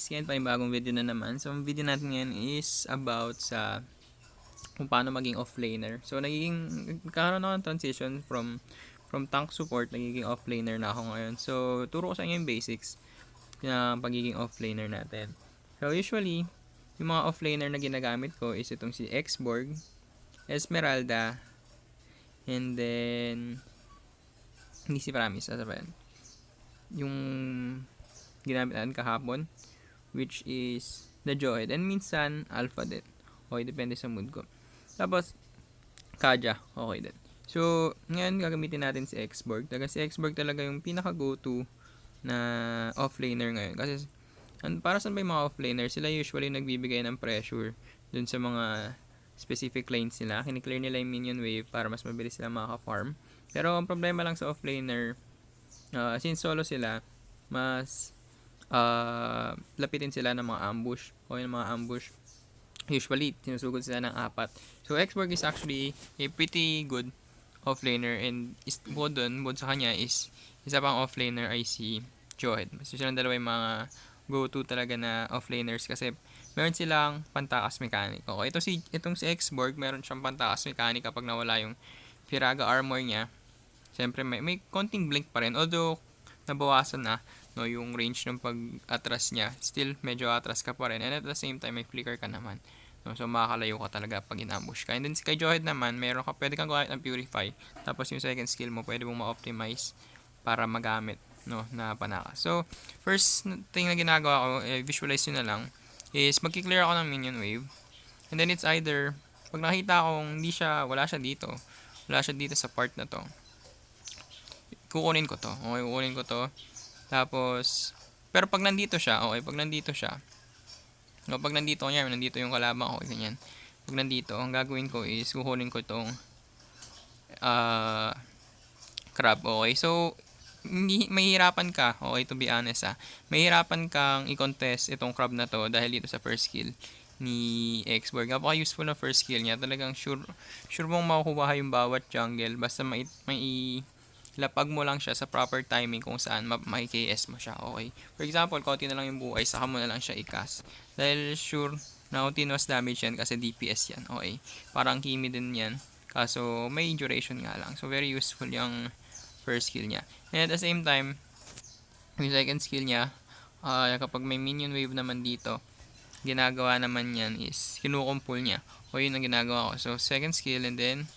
guys, ngayon panibagong video na naman. So ang video natin ngayon is about sa kung paano maging offlaner. So nagkaroon ako ng transition from tank support, nagiging offlaner na ako ngayon. So turo ko sa inyo yung basics ng pagiging offlaner natin. So usually, yung mga offlaner na ginagamit ko is itong si Xborg, Esmeralda, and then hindi si Promise, yung ginamit natin kahapon, which is the Johead, and minsan Alpha din. Okay, depende sa mood ko. Tapos Kaja, okay din. So ngayon gagamitin natin si Xborg. Si Xborg talaga yung pinaka go-to na offlaner ngayon. Kasi para sa may mga offlaner, sila usually nagbibigay ng pressure dun sa mga specific lanes nila. Kiniklear nila yung minion wave para mas mabilis sila makaka-farm. Pero ang problema lang sa offlaner, since solo sila, mas lapitin sila ng mga ambush o yung mga ambush. Usually sinusugod sila ng 4. So Xborg is actually a pretty good offlaner, and bukod sa kanya is isa pang offlaner ay si Johead. So silang dalawa yung mga go-to talaga na offlaners kasi meron silang pantakas mechanic. Okay, itong si Xborg, meron siyang pantakas mechanic kapag nawala yung Firaga armor niya. Siyempre may konting blink pa rin, although nabawasan na yung range ng pag-atras niya. Still medyo atras ka pa rin, and at the same time may flicker ka naman. So makakalayo ka talaga pag in-ambush ka. And then kay Johead naman, pwede kang gumamit ng Purify. Tapos yung second skill mo, pwede mong ma-optimize para magamit na panaka. So first thing na ginagawa ko, visualize nyo na lang, is magki-clear ako ng minion wave. And then it's either, pag nakita kong wala siya dito sa part na to, kukunin ko to. Okay, kukunin ko to. Tapos, pero pag nandito siya, pag nandito yung kalaban ko, ganyan. Pag nandito, ang gagawin ko is, kukunin ko itong crab, okay. So, mahihirapan ka, okay, to be honest mahihirapan kang i-contest itong crab na to dahil dito sa first skill ni Xborg. Napaka-useful na first skill niya. Talagang sure mong makukuha yung bawat jungle basta lapag mo lang siya sa proper timing kung saan makikS mo siya, okay? For example, konti na lang yung buhay, saka mo na lang siya i-cast. Dahil sure na continuous damage yan kasi DPS yan, okay? Parang Kimi din yan, kaso may duration nga lang. So very useful yung first skill niya. And at the same time, yung second skill niya, kapag may minion wave naman dito, ginagawa naman yan is kinukumpul niya. O yun ang ginagawa ko. So second skill and then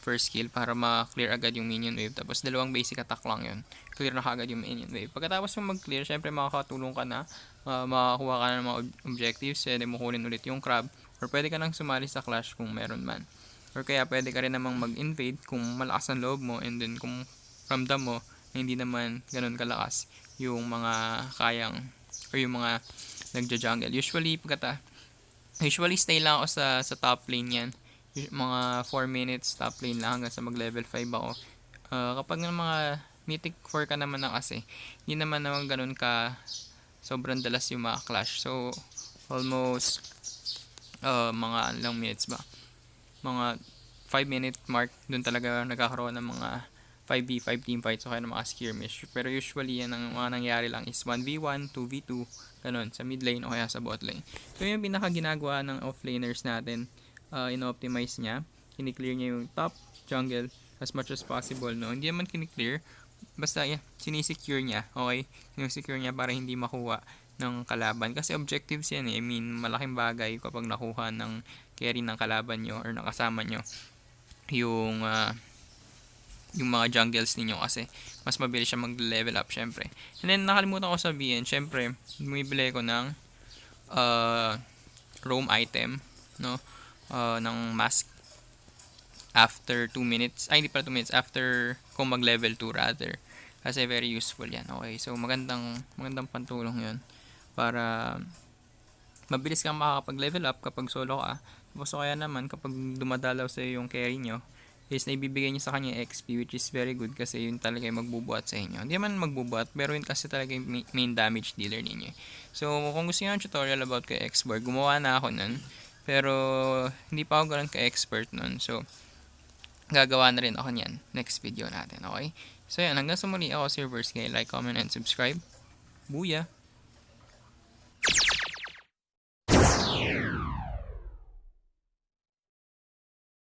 first skill para ma-clear agad yung minion wave. Tapos dalawang basic attack lang yun. Clear na kagad yung minion wave. Pagkatapos mo mag-clear, syempre makakatulong ka na, makakuha ka na ng mga objectives, pwede mo kunin ulit yung crab, or pwede ka nang sumali sa clash kung meron man. Or kaya pwede ka rin namang mag-invade kung malakas ang loob mo, and then kung ramdam mo na hindi naman ganun kalakas yung mga kayang, or yung mga nagja-jungle. Usually stay lang ako sa top lane yan. Mga 4 minutes top lane lang hanggang sa mag level 5 ako. Kapag ng mga mythic 4 ka naman kasi, hindi naman ganun ka sobrang dalas yung mga clash. So almost mga ilang minutes ba, mga 5-minute mark, dun talaga nagkakaroon ng mga 5v5 team fights o kaya ng mga skirmish. Pero usually yan ang mga nangyari lang is 1v1, 2v2, ganun, sa mid lane o kaya sa bot lane. So yung pinaka ginagawa ng offlaners natin, ino-optimize niya, kiniklear niya yung top jungle as much as possible, hindi naman kiniklear, basta sinisecure niya, okay, sinisecure niya para hindi makuha ng kalaban, kasi objectives yan I mean, malaking bagay kapag nakuha ng carry ng kalaban nyo or nakasama nyo yung mga jungles ninyo, kasi mas mabilis siya mag-level up syempre. And then nakalimutan ko sabihin, syempre bumibili ko ng roam item, ng mask after 2 minutes, hindi pala 2 minutes, after kung mag level 2 rather, kasi very useful yan, okay. So magandang pantulong yun para mabilis kang makakapag level up kapag solo ka. Tapos kaya naman kapag dumadalaw sa yung carry nyo is naibibigay nyo sa kanya XP, which is very good kasi yun talaga yung magbubuhat sa inyo. Hindi naman magbubuhat, pero yun kasi talaga yung main damage dealer ninyo. So kung gusto nyo ng tutorial about kay Xborg, gumawa na ako nun. Pero hindi pa ako ganun ka-expert nun. So gagawa na rin ako niyan next video natin, okay? So yan, hanggang sa muli, ako si Reverse Guy. Like, comment, and subscribe. Booyah!